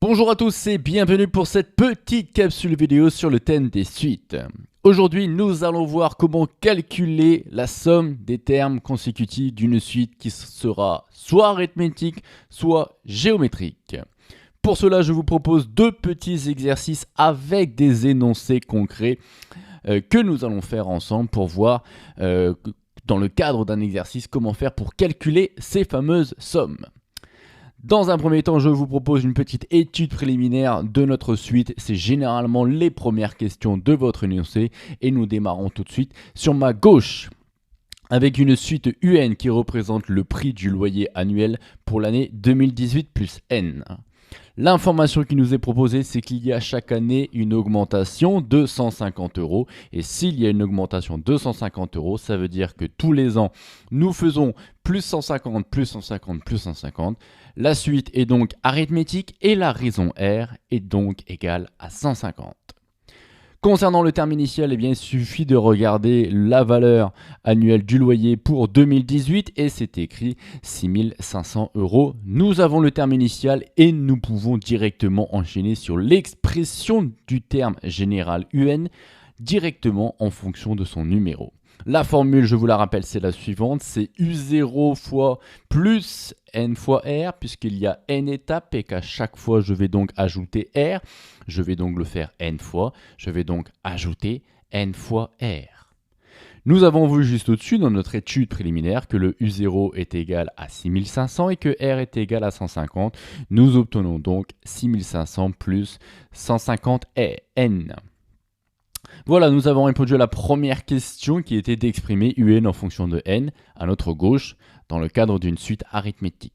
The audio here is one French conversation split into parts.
Bonjour à tous et bienvenue pour cette petite capsule vidéo sur le thème des suites. Aujourd'hui, nous allons voir comment calculer la somme des termes consécutifs d'une suite qui sera soit arithmétique, soit géométrique. Pour cela, je vous propose deux petits exercices avec des énoncés concrets que nous allons faire ensemble pour voir dans le cadre d'un exercice comment faire pour calculer ces fameuses sommes. Dans un premier temps, je vous propose une petite étude préliminaire de notre suite. C'est généralement les premières questions de votre énoncé et nous démarrons tout de suite sur ma gauche avec une suite UN qui représente le prix du loyer annuel pour l'année 2018 plus N. L'information qui nous est proposée, c'est qu'il y a chaque année une augmentation de 150 €. Et s'il y a une augmentation de 150 €, ça veut dire que tous les ans, nous faisons plus 150, plus 150, plus 150. La suite est donc arithmétique et la raison R est donc égale à 150. Concernant le terme initial, il suffit de regarder la valeur annuelle du loyer pour 2018 et c'est écrit 6 500 €. Nous avons le terme initial et nous pouvons directement enchaîner sur l'expression du terme général UN directement en fonction de son numéro. La formule, je vous la rappelle, c'est la suivante, c'est U0 fois plus N fois R, puisqu'il y a N étapes et qu'à chaque fois, je vais donc ajouter R. Je vais donc le faire N fois, je vais donc ajouter N fois R. Nous avons vu juste au-dessus dans notre étude préliminaire que le U0 est égal à 6500 et que R est égal à 150. Nous obtenons donc 6500 plus 150 N. Voilà, nous avons répondu à la première question qui était d'exprimer UN en fonction de N à notre gauche dans le cadre d'une suite arithmétique.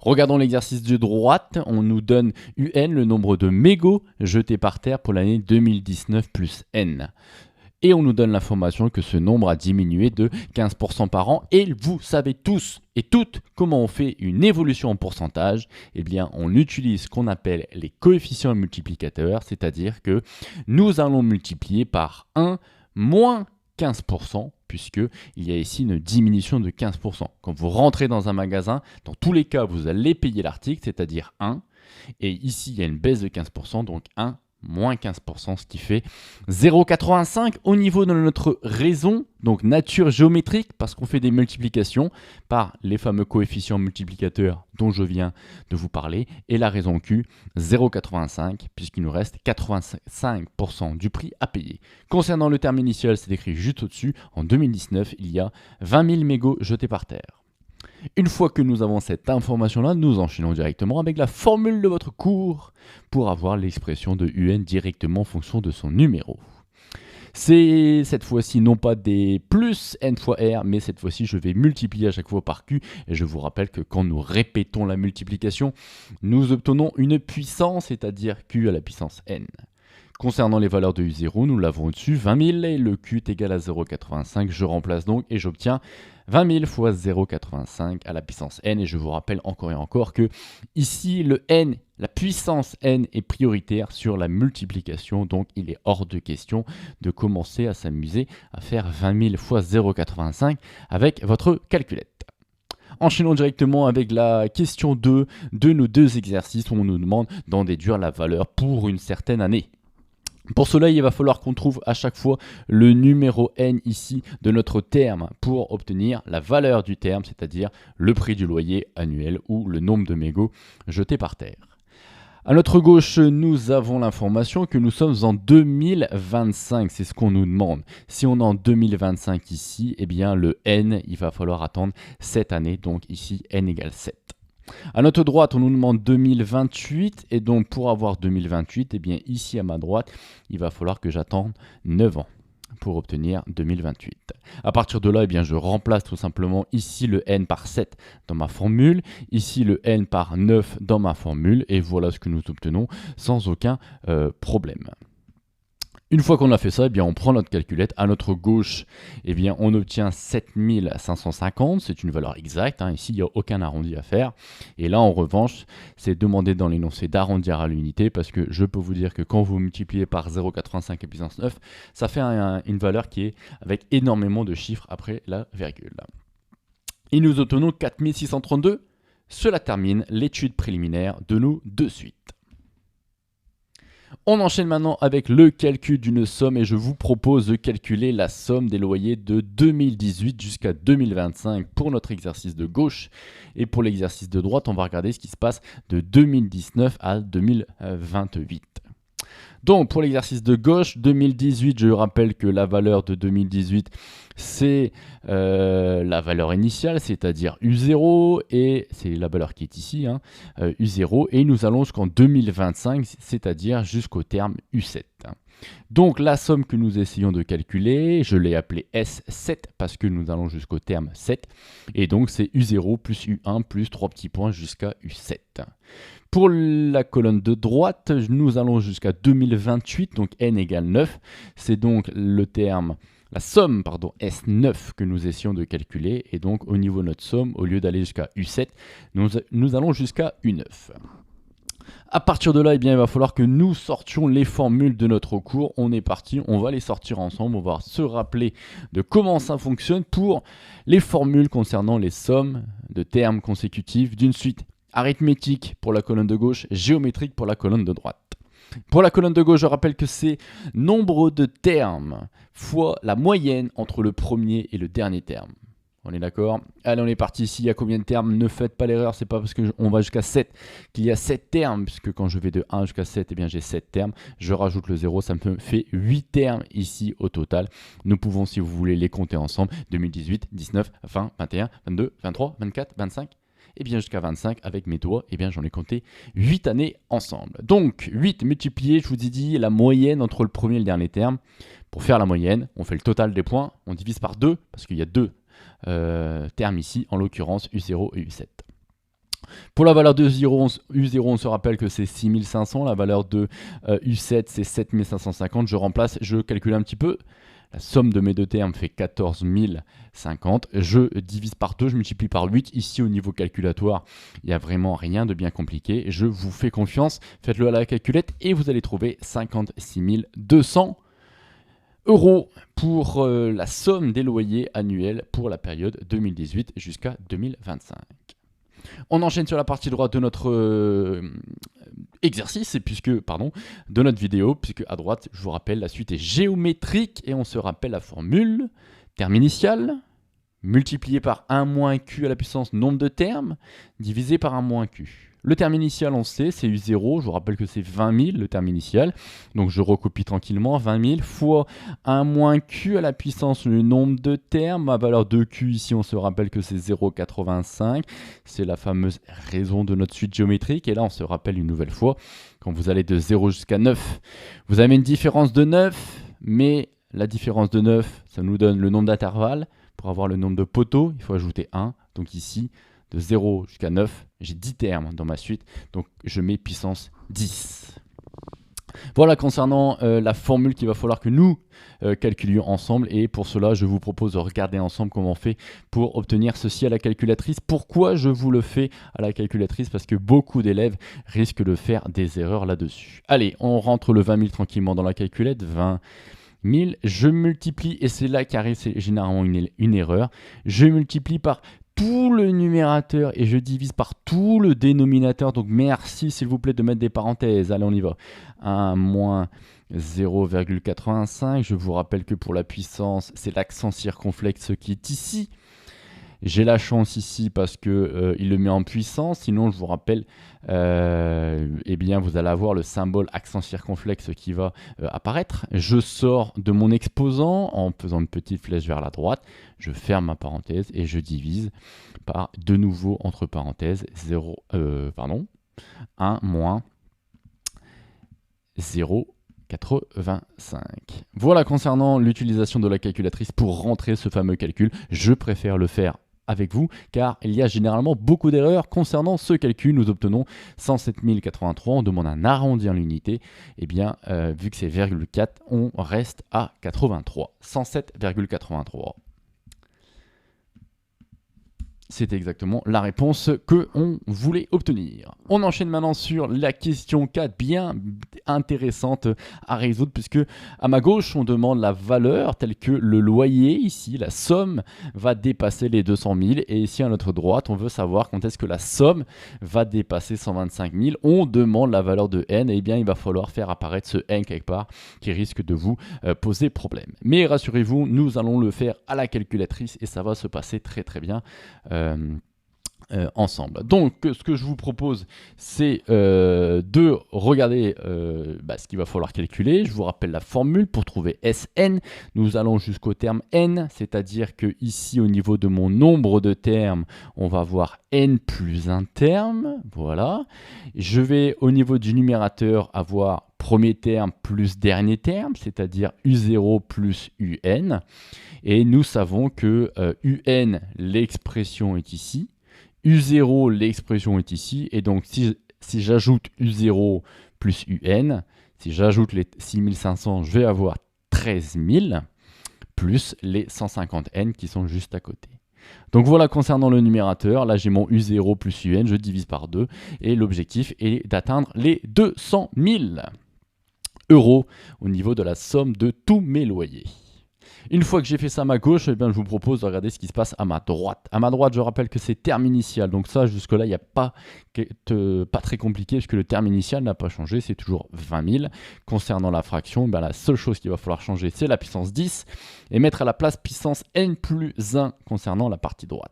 Regardons l'exercice de droite, on nous donne UN, le nombre de mégots jetés par terre pour l'année 2019 plus N. Et on nous donne l'information que ce nombre a diminué de 15% par an. Et vous savez tous et toutes comment on fait une évolution en pourcentage. Eh bien, on utilise ce qu'on appelle les coefficients multiplicateurs, c'est-à-dire que nous allons multiplier par 1 moins 15%, puisqu'il y a ici une diminution de 15%. Quand vous rentrez dans un magasin, dans tous les cas, vous allez payer l'article, c'est-à-dire 1. Et ici, il y a une baisse de 15%, donc 1 moins 15%, ce qui fait 0,85 au niveau de notre raison, donc nature géométrique, parce qu'on fait des multiplications par les fameux coefficients multiplicateurs dont je viens de vous parler, et la raison Q, 0,85, puisqu'il nous reste 85% du prix à payer. Concernant le terme initial, c'est écrit juste au-dessus, en 2019, il y a 20 000 mégots jetés par terre. Une fois que nous avons cette information-là, nous enchaînons directement avec la formule de votre cours pour avoir l'expression de UN directement en fonction de son numéro. C'est cette fois-ci non pas des plus N fois R, mais cette fois-ci je vais multiplier à chaque fois par Q. Et je vous rappelle que quand nous répétons la multiplication, nous obtenons une puissance, c'est-à-dire Q à la puissance N. Concernant les valeurs de U0, nous l'avons au-dessus, 20 000 et le Q est égal à 0,85. Je remplace donc et j'obtiens 20 000 fois 0,85 à la puissance N. Et je vous rappelle encore et encore que ici, le N, la puissance N est prioritaire sur la multiplication. Donc, il est hors de question de commencer à s'amuser à faire 20 000 fois 0,85 avec votre calculette. Enchaînons directement avec la question 2 de nos deux exercices où on nous demande d'en déduire la valeur pour une certaine année. Pour cela, il va falloir qu'on trouve à chaque fois le numéro N ici de notre terme pour obtenir la valeur du terme, c'est-à-dire le prix du loyer annuel ou le nombre de mégots jetés par terre. À notre gauche, nous avons l'information que nous sommes en 2025, c'est ce qu'on nous demande. Si on est en 2025 ici, eh bien le N, il va falloir attendre cette année, donc ici N égale 7. À notre droite, on nous demande 2028 et donc pour avoir 2028, eh bien ici à ma droite, il va falloir que j'attende 9 ans pour obtenir 2028. À partir de là, eh bien, je remplace tout simplement ici le N par 7 dans ma formule, ici le N par 9 dans ma formule et voilà ce que nous obtenons sans aucun problème. Une fois qu'on a fait ça, eh bien, on prend notre calculette. À notre gauche, eh bien, on obtient 7550. C'est une valeur exacte. Ici, il n'y a aucun arrondi à faire. Et là, en revanche, c'est demandé dans l'énoncé d'arrondir à l'unité parce que je peux vous dire que quand vous multipliez par 0,85 à puissance 9, ça fait une valeur qui est avec énormément de chiffres après la virgule. Et nous obtenons 4632. Cela termine l'étude préliminaire de nos deux suites. On enchaîne maintenant avec le calcul d'une somme et je vous propose de calculer la somme des loyers de 2018 jusqu'à 2025 pour notre exercice de gauche. Et pour l'exercice de droite, on va regarder ce qui se passe de 2019 à 2028. Donc pour l'exercice de gauche, 2018, je rappelle que la valeur de 2018, c'est la valeur initiale, c'est-à-dire U0, et c'est la valeur qui est ici, hein, U0, et nous allons jusqu'en 2025, c'est-à-dire jusqu'au terme U7. Donc la somme que nous essayons de calculer, je l'ai appelée S7 parce que nous allons jusqu'au terme 7, et donc c'est U0 plus U1 plus 3 petits points jusqu'à U7. Pour la colonne de droite, nous allons jusqu'à 2028, donc n égale 9. C'est donc la somme S9 que nous essayons de calculer. Et donc au niveau de notre somme, au lieu d'aller jusqu'à U7, nous allons jusqu'à U9. À partir de là, eh bien, il va falloir que nous sortions les formules de notre cours. On est parti, on va les sortir ensemble. On va se rappeler de comment ça fonctionne pour les formules concernant les sommes de termes consécutifs d'une suite arithmétique pour la colonne de gauche, géométrique pour la colonne de droite. Pour la colonne de gauche, je rappelle que c'est nombre de termes fois la moyenne entre le premier et le dernier terme. On est d'accord? Allez, on est parti ici. Il y a combien de termes? Ne faites pas l'erreur, c'est pas parce qu'on va jusqu'à 7 qu'il y a 7 termes, puisque quand je vais de 1 jusqu'à 7, eh bien j'ai 7 termes. Je rajoute le 0, ça me fait 8 termes ici au total. Nous pouvons, si vous voulez, les compter ensemble. 2018, 19, 20, 21, 22, 23, 24, 25. Et bien jusqu'à 25 avec mes doigts, et bien j'en ai compté 8 années ensemble. Donc 8 multiplié, je vous ai dit, la moyenne entre le premier et le dernier terme. Pour faire la moyenne, on fait le total des points, on divise par 2, parce qu'il y a 2 termes ici, en l'occurrence U0 et U7. Pour la valeur de U0, on se rappelle que c'est 6500, la valeur de U7 c'est 7550, je remplace, je calcule un petit peu. La somme de mes deux termes fait 14 050. Je divise par 2, je multiplie par 8. Ici, au niveau calculatoire, il n'y a vraiment rien de bien compliqué. Je vous fais confiance. Faites-le à la calculette et vous allez trouver 56 200 € pour la somme des loyers annuels pour la période 2018 jusqu'à 2025. On enchaîne sur la partie droite de notre exercice, de notre vidéo, puisque à droite, je vous rappelle, la suite est géométrique et on se rappelle la formule. Terme initial, multiplié par 1 moins q à la puissance nombre de termes, divisé par 1 moins q. Le terme initial, on sait, c'est U0. Je vous rappelle que c'est 20 000, le terme initial. Donc, je recopie tranquillement. 20 000 fois 1 moins Q à la puissance le nombre de termes. Ma valeur de Q, ici, on se rappelle que c'est 0,85. C'est la fameuse raison de notre suite géométrique. Et là, on se rappelle une nouvelle fois, quand vous allez de 0 jusqu'à 9, vous avez une différence de 9. Mais la différence de 9, ça nous donne le nombre d'intervalles. Pour avoir le nombre de poteaux, il faut ajouter 1. Donc ici, de 0 jusqu'à 9, j'ai 10 termes dans ma suite, donc je mets puissance 10. Voilà concernant la formule qu'il va falloir que nous calculions ensemble, et pour cela je vous propose de regarder ensemble comment on fait pour obtenir ceci à la calculatrice. Pourquoi je vous le fais à la calculatrice? Parce que beaucoup d'élèves risquent de faire des erreurs là-dessus. Allez, on rentre le 20 000 tranquillement dans la calculette, 20 000, je multiplie, et c'est là qu'arrive généralement une erreur, je multiplie par tout le numérateur et je divise par tout le dénominateur. Donc merci s'il vous plaît de mettre des parenthèses. Allez, on y va. 1 moins 0,85. Je vous rappelle que pour la puissance, c'est l'accent circonflexe qui est ici. J'ai la chance ici parce que il le met en puissance. Sinon, je vous rappelle, eh bien, vous allez avoir le symbole accent circonflexe qui va apparaître. Je sors de mon exposant en faisant une petite flèche vers la droite. Je ferme ma parenthèse et je divise par, de nouveau, entre parenthèses, 1 moins 0,85. Voilà concernant l'utilisation de la calculatrice pour rentrer ce fameux calcul. Je préfère le faire avec vous car il y a généralement beaucoup d'erreurs concernant ce calcul. Nous obtenons 107 083, on demande un arrondi en l'unité. Et bien vu que c'est 0,4, on reste à 83, 107,83. C'est exactement la réponse que on voulait obtenir. On enchaîne maintenant sur la question 4, bien intéressante à résoudre, puisque à ma gauche, on demande la valeur telle que le loyer, ici, la somme va dépasser les 200 000. Et ici, à notre droite, on veut savoir quand est-ce que la somme va dépasser 125 000. On demande la valeur de n, et bien il va falloir faire apparaître ce n quelque part qui risque de vous poser problème. Mais rassurez-vous, nous allons le faire à la calculatrice et ça va se passer très très bien. Ensemble. Donc ce que je vous propose, c'est de regarder ce qu'il va falloir calculer. Je vous rappelle la formule pour trouver Sn. Nous allons jusqu'au terme n, c'est-à-dire que ici au niveau de mon nombre de termes, on va avoir n plus un terme. Voilà. Je vais au niveau du numérateur avoir premier terme plus dernier terme, c'est-à-dire U0 plus UN. Et nous savons que UN, l'expression est ici. U0, l'expression est ici. Et donc, si j'ajoute U0 plus UN, si j'ajoute les 6500, je vais avoir 13 000 plus les 150N qui sont juste à côté. Donc voilà, concernant le numérateur, là j'ai mon U0 plus UN, je divise par 2. Et l'objectif est d'atteindre les 200 000 euros au niveau de la somme de tous mes loyers. Une fois que j'ai fait ça à ma gauche, eh bien, je vous propose de regarder ce qui se passe à ma droite. À ma droite, je rappelle que c'est terme initial. Donc ça, jusque-là, il n'y a pas très compliqué puisque le terme initial n'a pas changé. C'est toujours 20 000. Concernant la fraction, la seule chose qu'il va falloir changer, c'est la puissance 10 et mettre à la place puissance n plus 1 concernant la partie droite.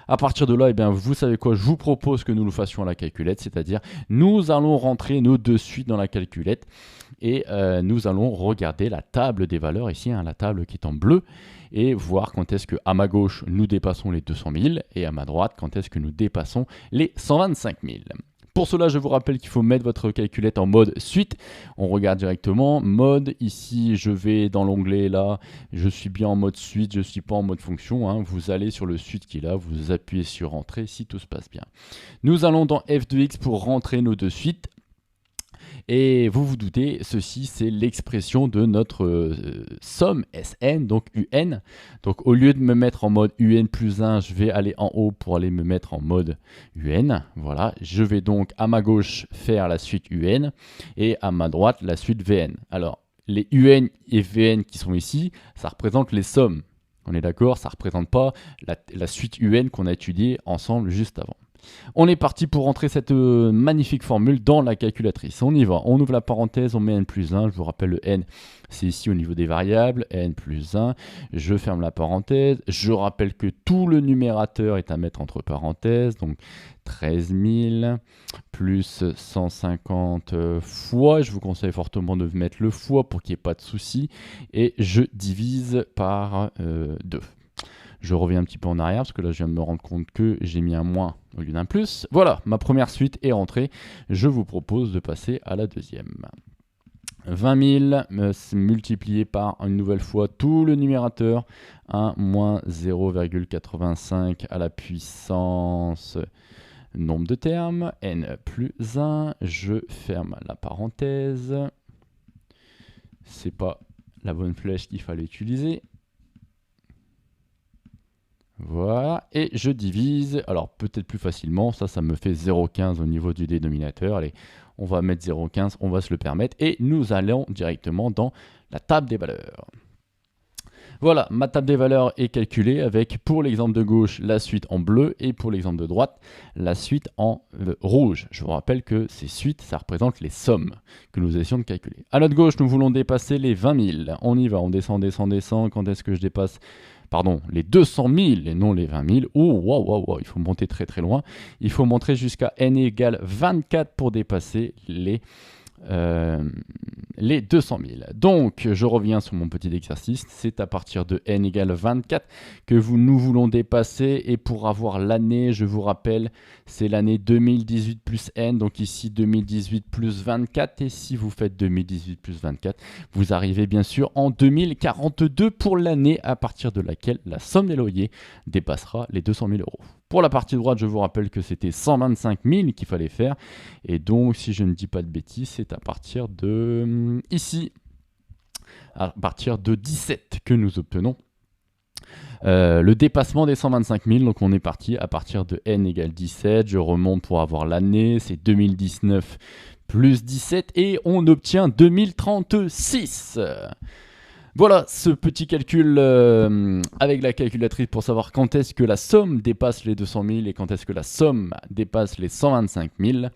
À partir de là, eh bien, vous savez quoi, je vous propose que nous le fassions à la calculette, c'est-à-dire nous allons rentrer nos deux suites dans la calculette et nous allons regarder la table des valeurs ici, la table qui est en bleu, et voir quand est-ce qu'à ma gauche, nous dépassons les 200 000 et à ma droite, quand est-ce que nous dépassons les 125 000. Pour cela, je vous rappelle qu'il faut mettre votre calculette en mode suite. On regarde directement. Mode, ici, je vais dans l'onglet là. Je suis bien en mode suite, je ne suis pas en mode fonction. Vous allez sur le suite qui est là, vous appuyez sur Entrée si tout se passe bien. Nous allons dans F2X pour rentrer nos deux suites. Et vous vous doutez, ceci c'est l'expression de notre somme Sn, donc Un. Donc au lieu de me mettre en mode Un plus 1, je vais aller en haut pour aller me mettre en mode Un. Voilà, je vais donc à ma gauche faire la suite Un et à ma droite la suite Vn. Alors les Un et Vn qui sont ici, ça représente les sommes. On est d'accord, ça ne représente pas la suite UN qu'on a étudiée ensemble juste avant. On est parti pour rentrer cette magnifique formule dans la calculatrice. On y va, on ouvre la parenthèse, on met n plus 1. Je vous rappelle, le n, c'est ici au niveau des variables, n plus 1. Je ferme la parenthèse. Je rappelle que tout le numérateur est à mettre entre parenthèses. Donc 13 000 plus 150 fois. Je vous conseille fortement de mettre le fois pour qu'il n'y ait pas de souci. Et je divise par 2. Je reviens un petit peu en arrière parce que là, je viens de me rendre compte que j'ai mis un moins au lieu d'un plus. Voilà, ma première suite est rentrée. Je vous propose de passer à la deuxième. 20 000 multiplié par une nouvelle fois tout le numérateur. 1 moins 0,85 à la puissance nombre de termes. N plus 1. Je ferme la parenthèse. C'est pas la bonne flèche qu'il fallait utiliser. Voilà, et je divise, alors peut-être plus facilement, ça me fait 0,15 au niveau du dénominateur. Allez, on va mettre 0,15, on va se le permettre, et nous allons directement dans la table des valeurs. Voilà, ma table des valeurs est calculée avec, pour l'exemple de gauche, la suite en bleu, et pour l'exemple de droite, la suite en rouge. Je vous rappelle que ces suites, ça représente les sommes que nous essayons de calculer. À notre gauche, nous voulons dépasser les 20 000. On y va, on descend, descend. Quand est-ce que je dépasse les 200 000 et non les 20 000. Oh, waouh, il faut monter très très loin. Il faut monter jusqu'à n égale 24 pour dépasser les 200 000. Donc, je reviens sur mon petit exercice. C'est à partir de n égale 24 que nous voulons dépasser. Et pour avoir l'année, je vous rappelle, c'est l'année 2018 plus n. Donc ici, 2018 plus 24. Et si vous faites 2018 plus 24, vous arrivez bien sûr en 2042 pour l'année à partir de laquelle la somme des loyers dépassera les 200 000 euros. Pour la partie droite, je vous rappelle que c'était 125 000 qu'il fallait faire. Et donc, si je ne dis pas de bêtises, c'est à partir de ici, à partir de 17 que nous obtenons Le dépassement des 125 000, donc on est parti à partir de n égale 17, je remonte pour avoir l'année, c'est 2019 plus 17 et on obtient 2036. Voilà ce petit calcul avec la calculatrice pour savoir quand est-ce que la somme dépasse les 200 000 et quand est-ce que la somme dépasse les 125 000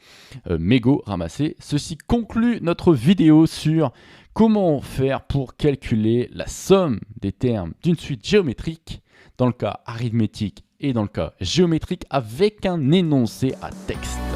mégots ramassés. Ceci conclut notre vidéo sur comment faire pour calculer la somme des termes d'une suite géométrique dans le cas arithmétique et dans le cas géométrique avec un énoncé à texte.